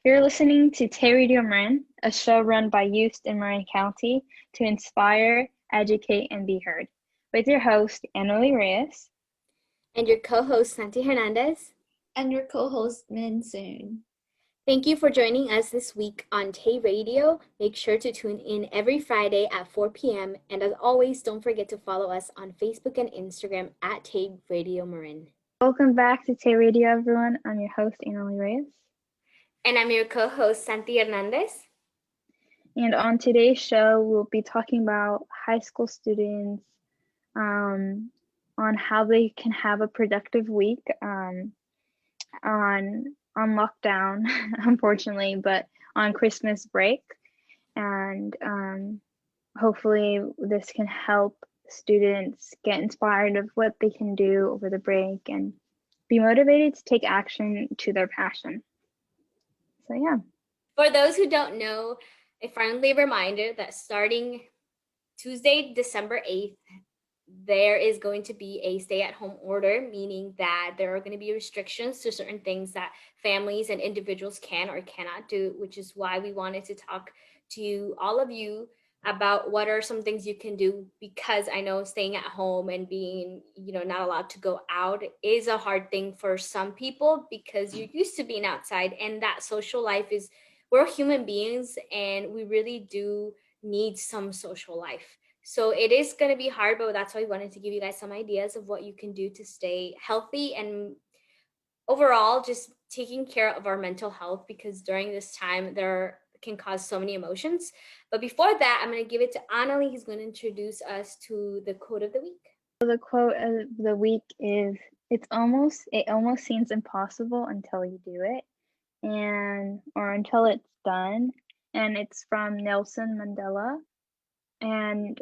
You're listening to Tay Radio Marin, a show run by youth in Marin County to inspire, educate, and be heard, with your host, Emily Reyes. And your co-host, Santi Hernandez. And your co-host, Min Soon. Thank you for joining us this week on Tay Radio. Make sure to tune in every Friday at 4 p.m. And as always, don't forget to follow us on Facebook and Instagram at Tay Radio Marin. Welcome back to Tay Radio, everyone. I'm your host, Emily Reyes. And I'm your co-host, Santi Hernandez. And on today's show, we'll be talking about high school students on how they can have a productive week on lockdown, unfortunately, but on Christmas break. And hopefully this can help students get inspired of what they can do over the break and be motivated to take action to their passion. So yeah. For those who don't know, a friendly reminder that starting Tuesday, December 8th, there is going to be a stay-at-home order, meaning that there are going to be restrictions to certain things that families and individuals can or cannot do, which is why we wanted to talk to all of you about what are some things you can do, because I know staying at home and being, not allowed to go out is a hard thing for some people because you're used to being outside, and that social life we're human beings and we really do need some social life. So it is going to be hard, but that's why we wanted to give you guys some ideas of what you can do to stay healthy and overall just taking care of our mental health, because during this time there can cause so many emotions. But before that, I'm going to give it to Annalie, who's going to introduce us to the quote of the week. The quote of the week is, it almost seems impossible until you do it, or until it's done. And it's from Nelson Mandela. And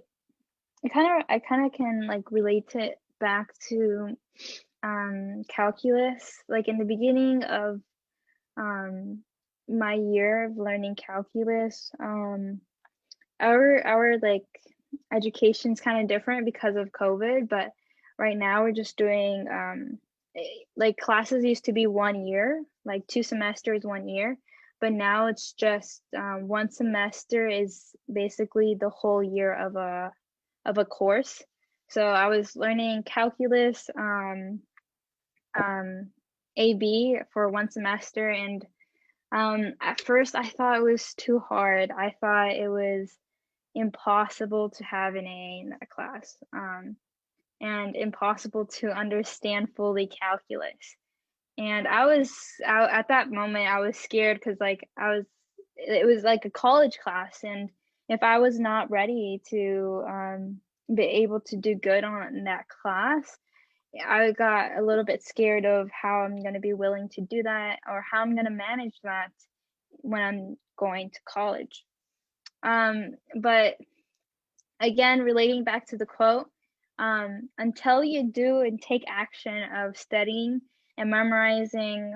I kind of can relate it back to calculus. Like in the beginning of my year of learning calculus, our education's kind of different because of COVID, but right now we're just doing classes used to be 1 year, 2 semesters 1 year, but now it's just 1 semester is basically the whole year of a course. So I was learning calculus AB for 1 semester, and at first I thought it was too hard. I thought it was impossible to have an A in that class, and impossible to understand calculus. And at that moment I was scared because it was like a college class, and if I was not ready to be able to do good on that class, I got a little bit scared of how I'm going to be willing to do that, or how I'm going to manage that when I'm going to college. But again, relating back to the quote, until you do and take action of studying and memorizing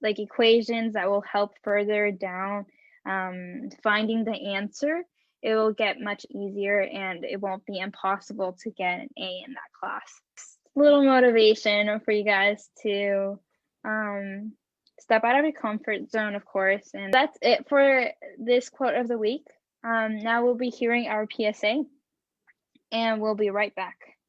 equations that will help further down finding the answer, it will get much easier and it won't be impossible to get an A in that class. A little motivation for you guys to step out of your comfort zone, of course. And that's it for this quote of the week. Now we'll be hearing our PSA, and we'll be right back.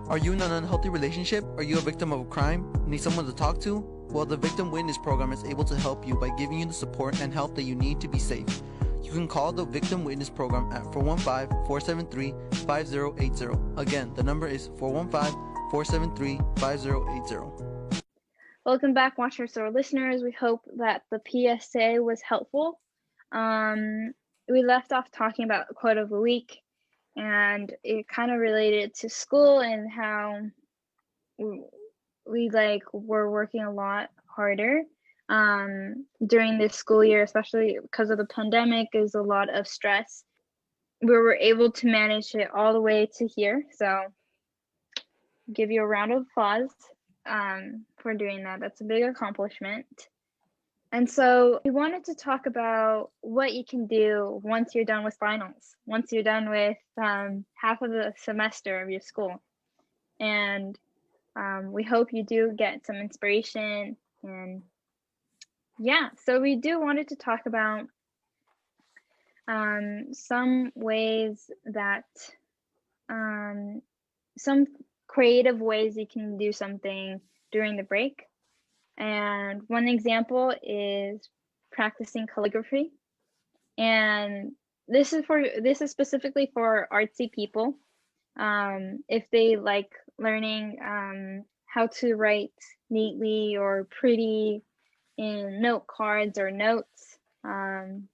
Are you in an unhealthy relationship? Are you a victim of a crime? Need someone to talk to? Well, the Victim Witness Program is able to help you by giving you the support and help that you need to be safe. You can call the Victim Witness Program at 415-473-5080. Again, the number is 415-473-5080. Welcome back, watchers or listeners. We hope that the PSA was helpful. We left off talking about the quote of the week, and it kind of related to school and how we were working a lot harder during this school year, especially because of the pandemic. Is a lot of stress. We were able to manage it all the way to here, so give you a round of applause for doing that. That's a big accomplishment. And so we wanted to talk about what you can do once you're done with finals, once you're done with half of the semester of your school. And we hope you do get some inspiration and Yeah, so we wanted to talk about some ways that some creative ways you can do something during the break. And one example is practicing calligraphy. And this is specifically for artsy people. If they like learning how to write neatly or pretty in note cards or notes, you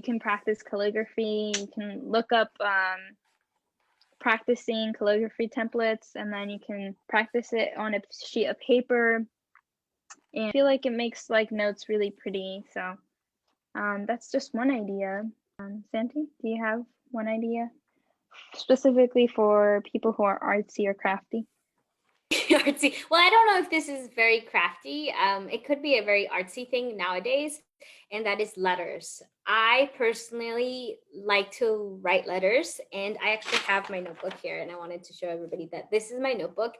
can practice calligraphy. You can look up practicing calligraphy templates, and then you can practice it on a sheet of paper. And I feel like it makes like notes really pretty. So that's just one idea. Santi, do you have one idea specifically for people who are artsy or crafty? Artsy. Well, I don't know if this is very crafty. It could be a very artsy thing nowadays, and that is letters. I personally like to write letters, and I actually have my notebook here, and I wanted to show everybody that this is my notebook.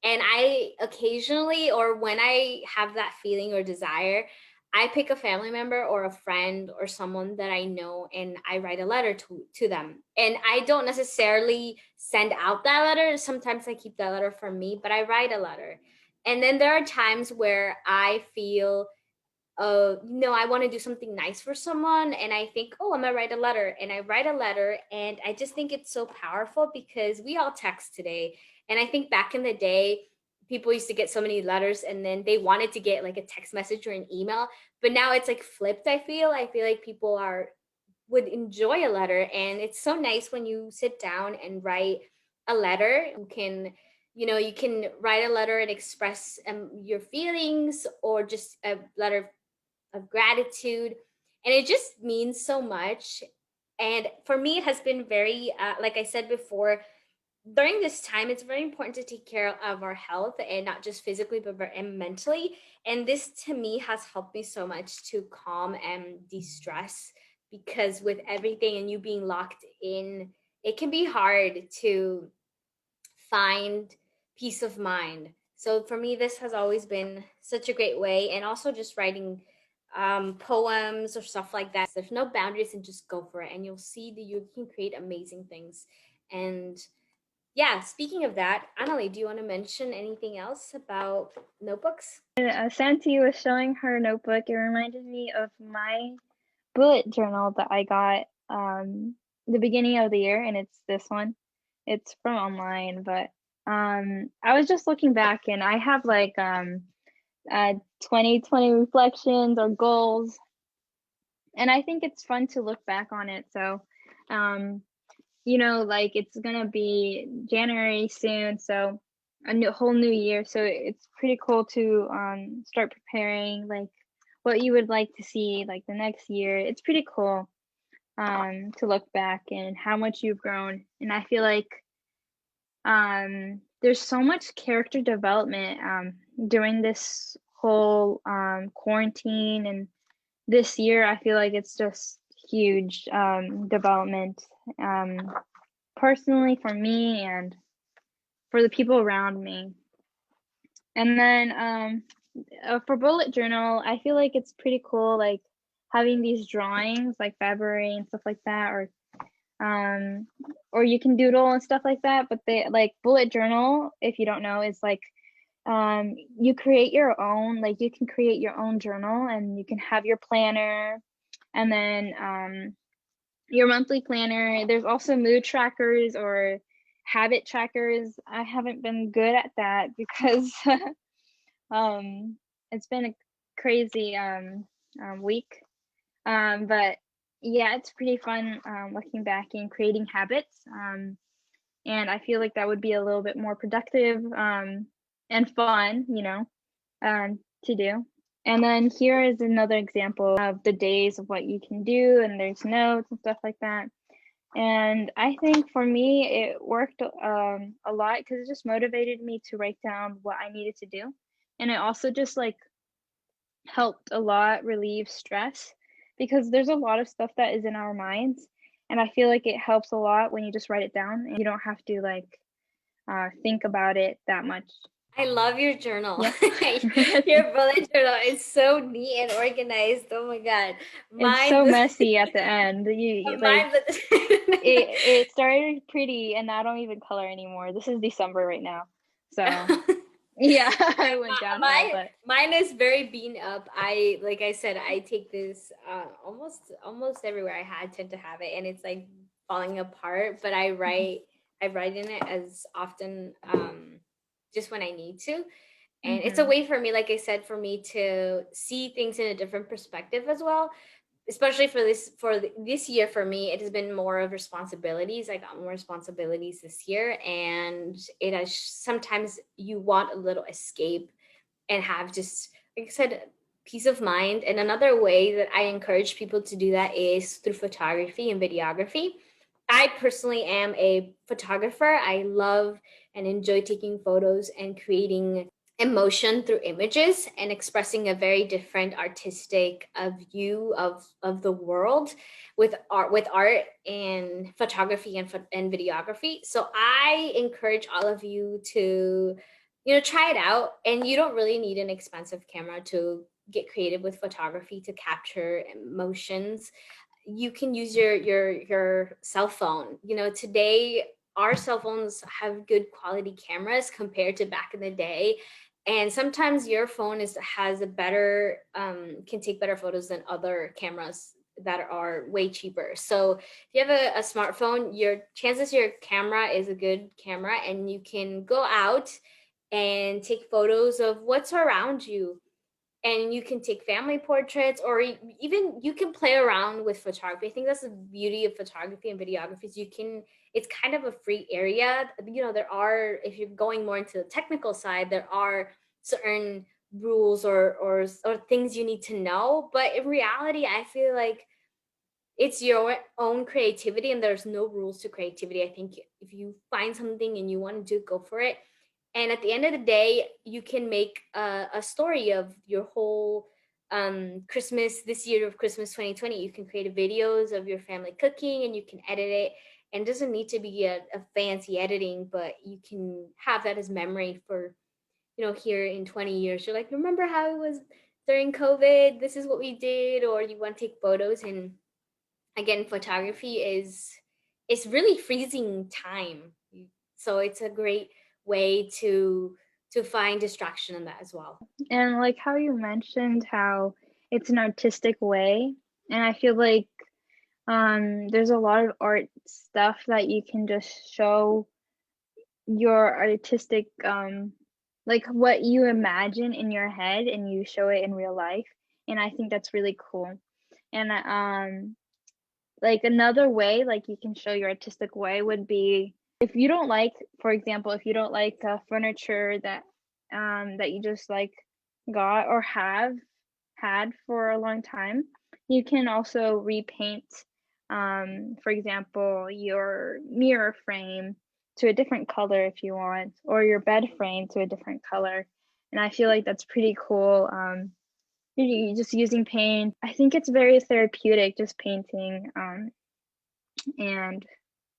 And I occasionally, or when I have that feeling or desire, I pick a family member or a friend or someone that I know, and I write a letter to them. And I don't necessarily send out that letter. Sometimes I keep that letter for me, but I write a letter. And then there are times where I feel, I want to do something nice for someone. And I think, oh, I'm going to write a letter. And I write a letter. And I just think it's so powerful because we all text today. And I think back in the day, people used to get so many letters and then they wanted to get like a text message or an email, but now it's like flipped. I feel like people would enjoy a letter, and it's so nice when you sit down and write a letter. You can write a letter and express your feelings, or just a letter of gratitude, and it just means so much. And for me, it has been very like I said before, during this time, it's very important to take care of our health, and not just physically, but and mentally. And this to me has helped me so much to calm and de-stress, because with everything and you being locked in, it can be hard to find peace of mind. So for me, this has always been such a great way. And also just writing poems or stuff like that. There's no boundaries, and just go for it. And you'll see that you can create amazing things. And yeah, speaking of that, Annalie, do you want to mention anything else about notebooks? Santi was showing her notebook. It reminded me of my bullet journal that I got the beginning of the year, and it's this one. It's from online, but I was just looking back, and I have like 2020 reflections or goals, and I think it's fun to look back on it. So like it's gonna be January soon, so a whole new year. So it's pretty cool to start preparing like what you would like to see like the next year. It's pretty cool to look back and how much you've grown. And I feel like there's so much character development during this whole quarantine, and this year I feel like it's just huge development personally for me and for the people around me. And then for bullet journal, I feel like it's pretty cool, like having these drawings like February and stuff like that, or you can doodle and stuff like that. But they like bullet journal, if you don't know, is like you create your own, like you can create your own journal, and you can have your planner, and then your monthly planner. There's also mood trackers or habit trackers. I haven't been good at that because it's been a crazy week. But yeah, it's pretty fun looking back and creating habits. And I feel like that would be a little bit more productive and fun, to do. And then here is another example of the days of what you can do, and there's notes and stuff like that. And I think for me, it worked a lot because it just motivated me to write down what I needed to do. And it also just like helped a lot relieve stress, because there's a lot of stuff that is in our minds. And I feel like it helps a lot when you just write it down and you don't have to like think about it that much. I love your journal. Yeah. Your bullet journal is so neat and organized. Oh my God. It's Mine, so messy at the end. You like mine, it started pretty and I don't even color anymore. This is December right now. So yeah, I went downhill, mine, but mine is very beaten up. Like I said, I take this almost everywhere I tend to have it, and it's like falling apart. But I write in it as often, just when I need to. And it's a mhm. way for me, like I said, for me to see things in a different perspective as well, especially this year. For me, it has been more of responsibilities. I got more responsibilities this year, and it has sometimes you want a little escape and have just, like I said, peace of mind. And another way that I encourage people to do that is through photography and videography. I personally am a photographer. I love and enjoy taking photos and creating emotion through images and expressing a very different artistic view of the world with art and photography and videography. So I encourage all of you to, try it out. And you don't really need an expensive camera to get creative with photography to capture emotions. You can use your cell phone. Today our cell phones have good quality cameras compared to back in the day, and sometimes your phone has a better can take better photos than other cameras that are way cheaper. So if you have a smartphone, your camera is a good camera, and you can go out and take photos of what's around you. And you can take family portraits, or even you can play around with photography. I think that's the beauty of photography and videography is it's kind of a free area. There are, if you're going more into the technical side, there are certain rules or things you need to know. But in reality, I feel like it's your own creativity, and there's no rules to creativity. I think if you find something and you want to do, go for it. And at the end of the day, you can make a story of your whole Christmas, this year of Christmas 2020. You can create videos of your family cooking, and you can edit it. And it doesn't need to be a fancy editing, but you can have that as memory for, here in 20 years. You're like, remember how it was during COVID? This is what we did. Or you want to take photos. And again, photography is really freezing time. So it's a great way to find distraction in that as well. And like how you mentioned how it's an artistic way, and I feel like there's a lot of art stuff that you can just show your artistic like what you imagine in your head and you show it in real life, and I think that's really cool. And like another way like you can show your artistic way would be if you don't like, for example, if you don't like furniture that you just like got or have had for a long time, you can also repaint, for example, your mirror frame to a different color if you want, or your bed frame to a different color. And I feel like that's pretty cool. You just using paint. I think it's very therapeutic just painting, and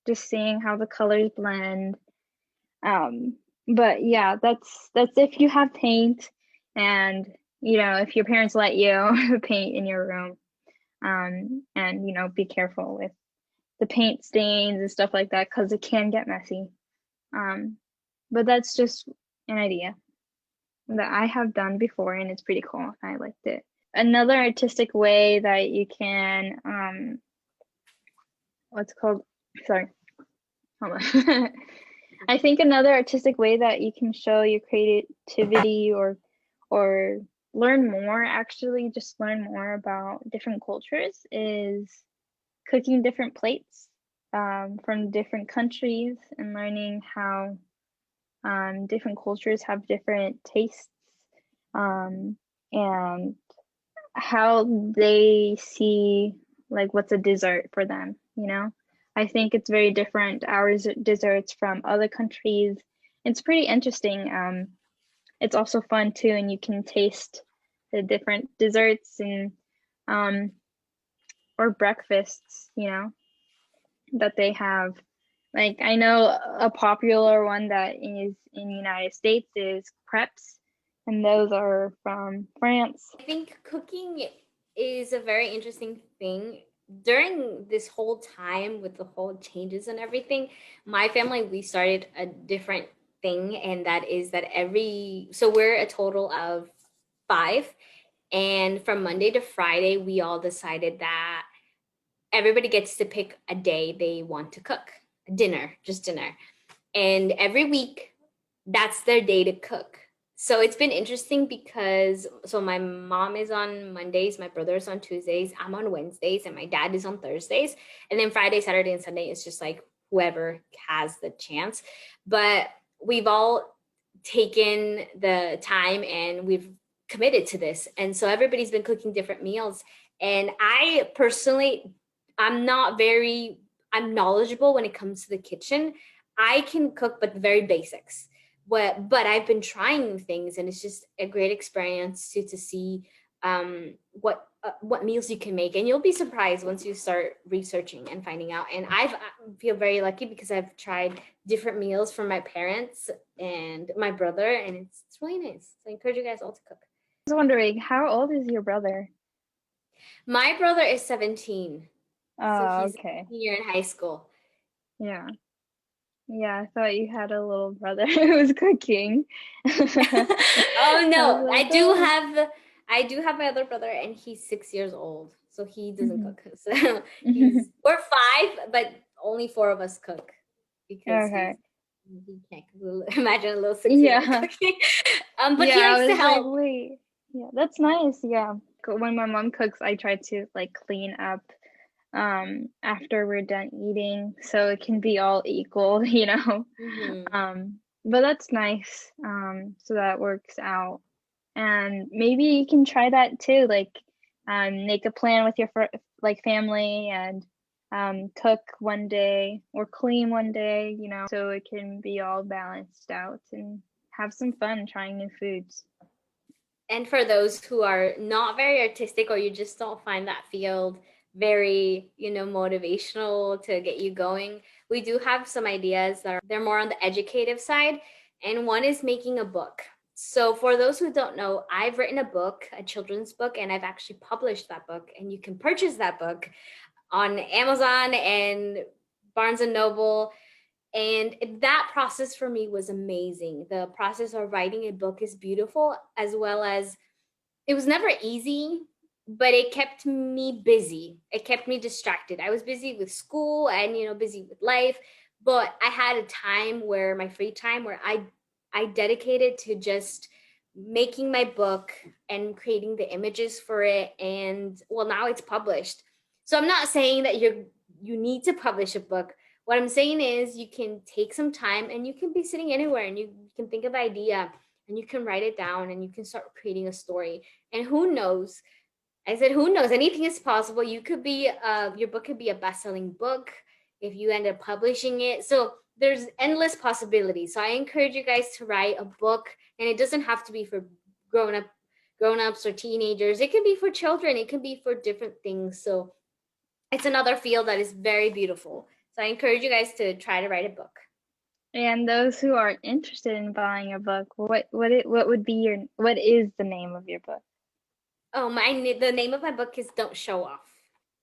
just seeing how the colors blend. But yeah, that's if you have paint, and if your parents let you paint in your room. And be careful with the paint stains and stuff like that because it can get messy. But that's just an idea that I have done before, and it's pretty cool. I liked it. Another artistic way that you can what's called sorry, hold on. I think another artistic way that you can show your creativity or learn more, actually just learn more about different cultures, is cooking different plates from different countries and learning how different cultures have different tastes, and how they see like what's a dessert for them. I think it's very different, our desserts from other countries. It's pretty interesting. It's also fun too, and you can taste the different desserts and or breakfasts that they have. Like I know a popular one that is in the United States is crepes, and those are from France. I think cooking is a very interesting thing. During this whole time with the whole changes and everything, my family, we started a different thing, and that is that so we're a total of 5. And from Monday to Friday, we all decided that everybody gets to pick a day they want to cook dinner, just dinner. And every week, that's their day to cook. So it's been interesting because my mom is on Mondays, my brother's on Tuesdays, I'm on Wednesdays, and my dad is on Thursdays. And then Friday, Saturday, and Sunday is just like whoever has the chance. But we've all taken the time and we've committed to this. And so everybody's been cooking different meals. And I personally, I'm knowledgeable when it comes to the kitchen. I can cook, but the very basics. But I've been trying things, and it's just a great experience to see what meals you can make, and you'll be surprised once you start researching and finding out. And I feel very lucky because I've tried different meals from my parents and my brother, and it's really nice. So I encourage you guys all to cook. I was wondering, how old is your brother? My brother is 17, so Oh, he's okay. a senior in high school. Yeah. Yeah, I thought you had a little brother who was cooking. Oh I no, was like, oh. I do have my other brother, and he's 6 years old, so he doesn't Mhm. cook. So we're 5, but only 4 of us cook because Okay. he can't cook. Imagine a little 6-year-old Yeah. cooking. But he Yeah, likes I to was like, help. wait. Yeah, that's nice. Yeah. When my mom cooks, I try to like clean up after we're done eating so it can be all equal, you know. Mhm. But that's nice. So that works out. And maybe you can try that too, like make a plan with your like family and cook one day or clean one day, you know, so it can be all balanced out and have some fun trying new foods. And for those who are not very artistic, or you just don't find that field very, motivational to get you going, we do have some ideas they're more on the educative side. And one is making a book. So for those who don't know, I've written a book, a children's book, and I've actually published that book, and you can purchase that book on Amazon and Barnes and Noble. And that process for me was amazing. The process of writing a book is beautiful, as well as it was never easy, but it kept me busy. It kept me distracted. I was busy with school and busy with life, but I had a time where my free time where I dedicated to just making my book and creating the images for it. And well, now it's published. So I'm not saying that you need to publish a book. What I'm saying is you can take some time, and you can be sitting anywhere, and you can think of an idea, and you can write it down, and you can start creating a story. And who knows? I said, who knows? Anything is possible. You could be, your book could be a best-selling book if you end up publishing it. So there's endless possibilities. So I encourage you guys to write a book, and it doesn't have to be for grown-ups or teenagers. It can be for children. It can be for different things. So it's another field that is very beautiful. So I encourage you guys to try to write a book. And those who are interested in buying a book, what is the name of your book? Oh, the name of my book is Don't Show Off.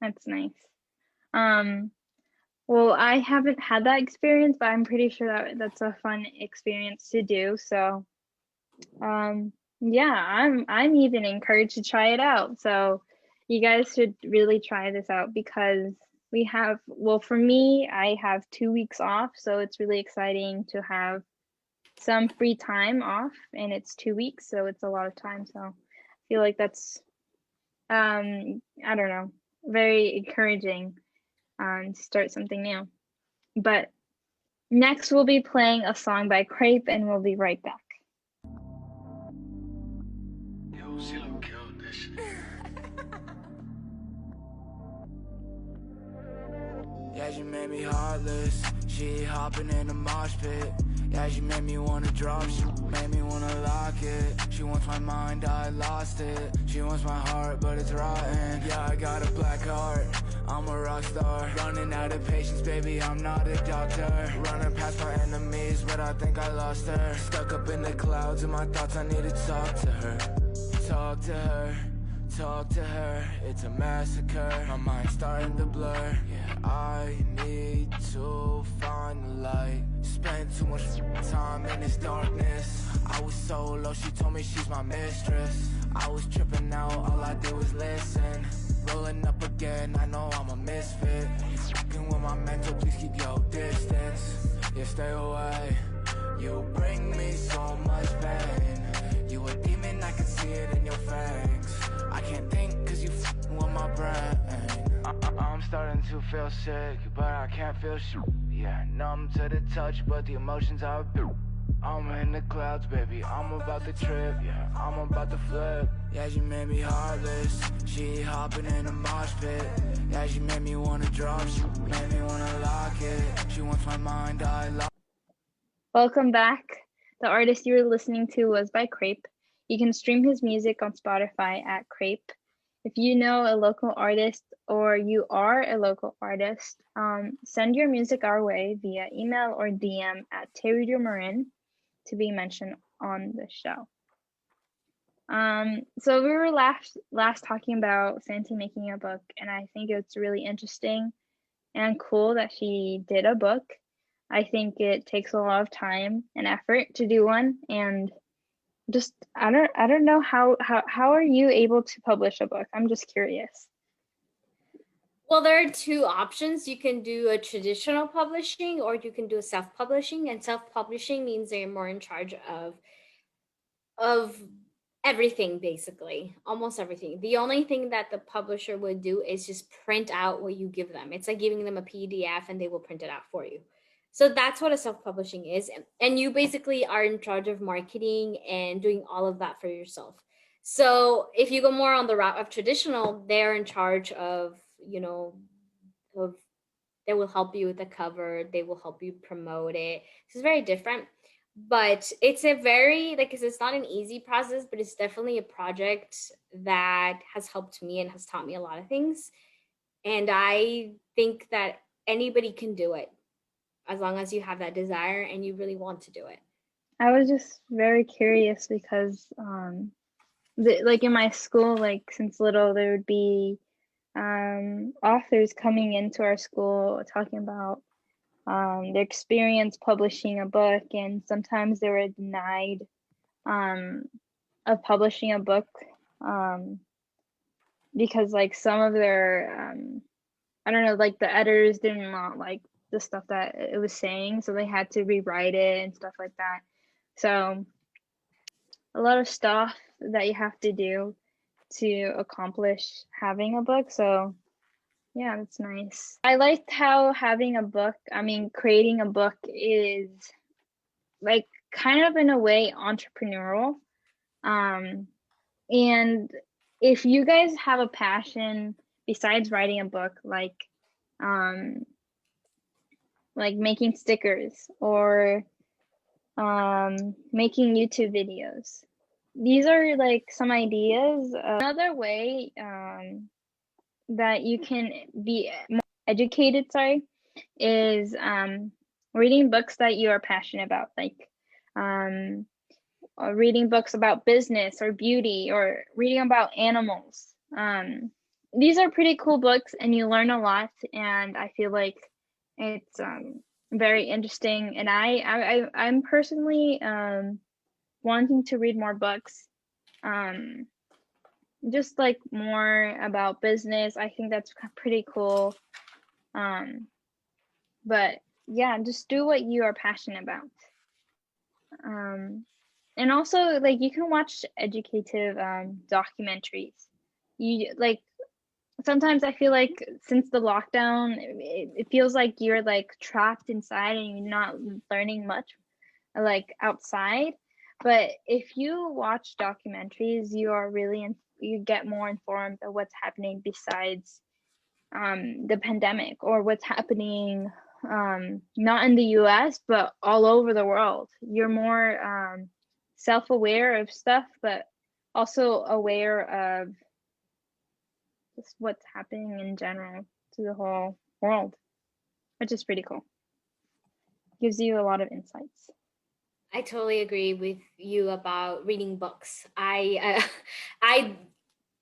That's nice. Well, I haven't had that experience, but I'm pretty sure that that's a fun experience to do. So, yeah, I'm even encouraged to try it out. So, you guys should really try this out because for me, I have 2 weeks off, so it's really exciting to have some free time off, and it's 2 weeks, so it's a lot of time. So, I feel like that's, I don't know, very encouraging, to start something new. But next, we'll be playing a song by Crepe, and we'll be right back. Yeah, she made me heartless. She hopping in the mosh pit. Yeah, she made me wanna drop, she made me wanna lock it. She wants my mind, I lost it. She wants my heart, but it's rotten. Yeah, I got a black heart, I'm a rock star. Running out of patience, baby, I'm not a doctor. Running past my enemies, but I think I lost her. Stuck up in the clouds, in my thoughts, I need to talk to her. Talk to her, talk to her. It's a massacre, my mind's starting to blur. Yeah, I need to find the light. Spent too much time in this darkness. I was so low, she told me she's my mistress. I was tripping out, all I did was listen. Rolling up again, I know I'm a misfit. You fucking with my mental, please keep your distance. Yeah, stay away. You bring me so much pain. You a demon, I can see it in your fangs. I can't think cause you fucking with my brain. I'm starting to feel sick, but I can't feel shit. Yeah, numb to the touch, but the emotions are built. I'm in the clouds, baby, I'm about to trip. Yeah, I'm about to flip. Yeah, she made me heartless. She hopping in a mosh pit. Yeah, she made me wanna drop, she made me wanna lock it. She wants my mind, I lock. Welcome back. The artist you were listening to was by Crepe. You can stream his music on Spotify at Crepe. If you know a local artist or you are a local artist, send your music our way via email or DM at Marin to be mentioned on the show. So we were last talking about Santi making a book, and I think it's really interesting and cool that she did a book. I think it takes a lot of time and effort to do one, and just I don't know how are you able to publish a book? I'm just curious. Well, there are two options. You can do a traditional publishing or you can do a self-publishing, and self-publishing means that you're more in charge of everything, basically, almost everything. The only thing that the publisher would do is just print out what you give them. It's like giving them a PDF and they will print it out for you. So that's what a self-publishing is. And you basically are in charge of marketing and doing all of that for yourself. So if you go more on the route of traditional, they're in charge of, of they will help you with the cover, they will help you promote it. It's very different, but it's a very, like, it's not an easy process, but it's definitely a project that has helped me and has taught me a lot of things. And I think that anybody can do it as long as you have that desire and you really want to do it. I was just very curious because like in my school, like since little, there would be authors coming into our school talking about their experience publishing a book, and sometimes they were denied of publishing a book because like some of their I don't know, like the editors didn't want like the stuff that it was saying, so they had to rewrite it and stuff like that. So a lot of stuff that you have to do to accomplish having a book. So yeah, that's nice. I liked how having a book, creating a book is like kind of in a way entrepreneurial. And if you guys have a passion besides writing a book, like making stickers or making YouTube videos, these are like some ideas. Another way that you can be more educated, is reading books that you are passionate about, like reading books about business or beauty or reading about animals. These are pretty cool books and you learn a lot, and I feel like it's very interesting, and I'm personally wanting to read more books, just like more about business. I think that's pretty cool. But yeah, just do what you are passionate about. And also, like, you can watch educative documentaries. You like, sometimes I feel like since the lockdown, it feels like you're like trapped inside and you're not learning much like outside. But if you watch documentaries, you are really you get more informed of what's happening besides the pandemic, or what's happening not in the US, but all over the world. You're more self-aware of stuff, but also aware of just what's happening in general to the whole world, which is pretty cool. Gives you a lot of insights. I totally agree with you about reading books. I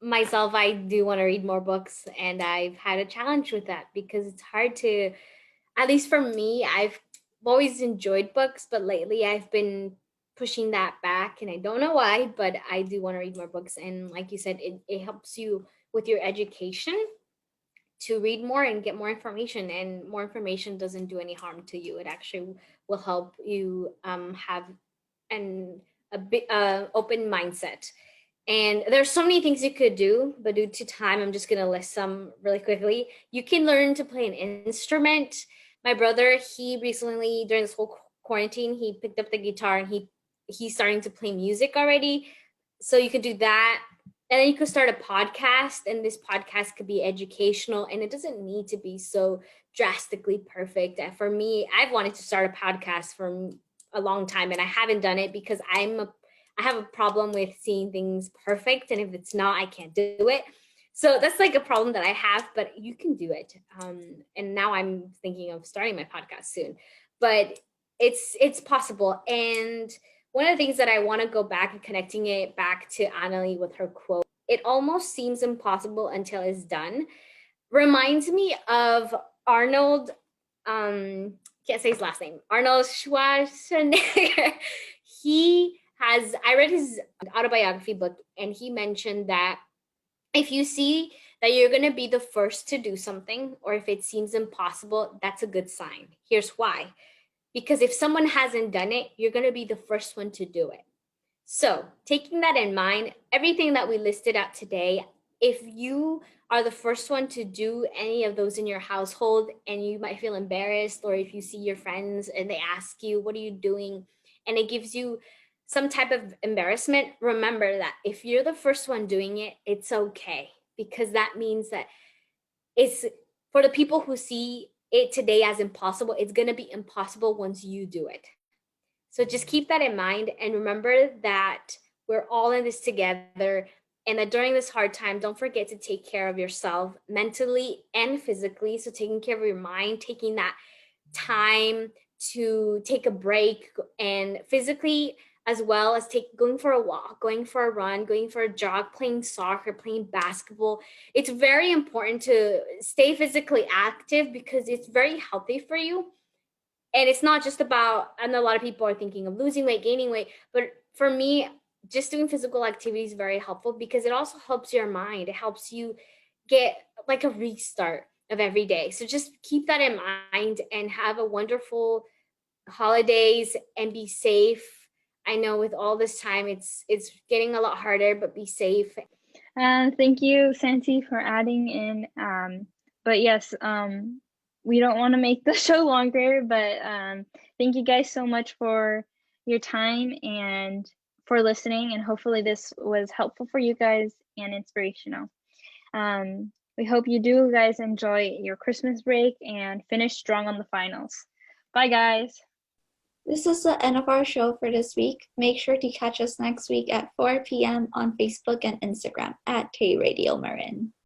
myself, I do want to read more books, and I've had a challenge with that because it's hard to, at least for me, I've always enjoyed books, but lately I've been pushing that back, and I don't know why, but I do want to read more books. And like you said, it helps you with your education to read more and get more information, and more information doesn't do any harm to you. It actually will help you have an a bit open mindset. And there's so many things you could do, but due to time, I'm just gonna list some really quickly. You can learn to play an instrument. My brother, he recently, during this whole quarantine, he picked up the guitar, and he's starting to play music already. So you could do that. And then you could start a podcast, and this podcast could be educational, and it doesn't need to be so drastically perfect. And for me, I've wanted to start a podcast for a long time, and I haven't done it because I have a problem with seeing things perfect, and if it's not, I can't do it. So that's like a problem that I have, but you can do it. And now I'm thinking of starting my podcast soon, but it's possible. And one of the things that I want to go back and connecting it back to Annalie with her quote, "It almost seems impossible until it's done," reminds me of Arnold, can't say his last name, Arnold Schwarzenegger. I read his autobiography book, and he mentioned that if you see that you're going to be the first to do something, or if it seems impossible, that's a good sign. Here's why. Because if someone hasn't done it, you're going to be the first one to do it. So taking that in mind, everything that we listed out today, if you are the first one to do any of those in your household and you might feel embarrassed, or if you see your friends and they ask you, what are you doing? And it gives you some type of embarrassment, remember that if you're the first one doing it, it's okay, because that means that it's for the people who see it today as impossible, it's going to be impossible once you do it. So just keep that in mind, and remember that we're all in this together, and that during this hard time, don't forget to take care of yourself mentally and physically. So taking care of your mind, taking that time to take a break, and physically as well as going for a walk, going for a run, going for a jog, playing soccer, playing basketball. It's very important to stay physically active because it's very healthy for you. And it's not just about, I know a lot of people are thinking of losing weight, gaining weight, but for me, just doing physical activity is very helpful because it also helps your mind. It helps you get like a restart of every day. So just keep that in mind and have a wonderful holidays and be safe. I know with all this time, it's getting a lot harder, but be safe. And thank you, Santi, for adding in. But yes, we don't want to make the show longer, but thank you guys so much for your time and for listening. And hopefully this was helpful for you guys and inspirational. We hope you do guys enjoy your Christmas break and finish strong on the finals. Bye, guys. This is the end of our show for this week. Make sure to catch us next week at 4 p.m. on Facebook and Instagram at KRadioMarin.